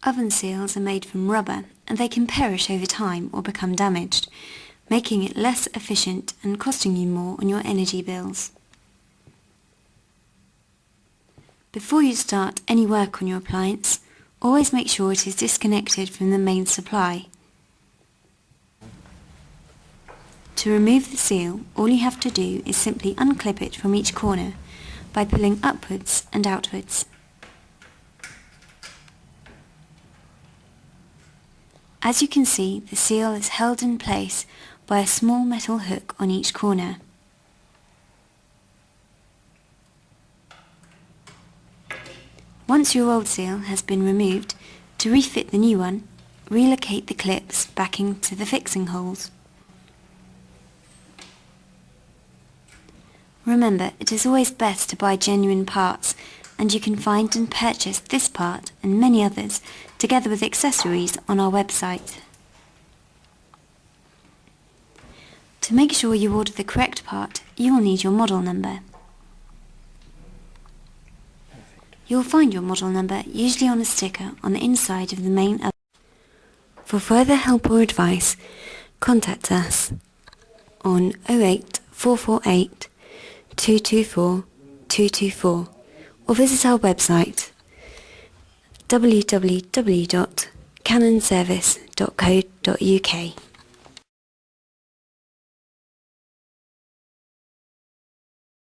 Oven seals are made from rubber and they can perish over time or become damaged, making it less efficient and costing you more on your energy bills. Before you start any work on your appliance, always make sure it is disconnected from the main supply. To remove the seal, all you have to do is simply unclip it from each corner by pulling upwards and outwards. As you can see, the seal is held in place by a small metal hook on each corner. Once your old seal has been removed, to refit the new one, relocate the clips back into the fixing holes. Remember, it is always best to buy genuine parts, and you can find and purchase this part and many others, together with accessories, on our website. To make sure you order the correct part, you will need your model number. You will find your model number usually on a sticker on the inside of the main oven. For further help or advice, contact us on 08 448 224 224 or visit our website www.canonservice.co.uk.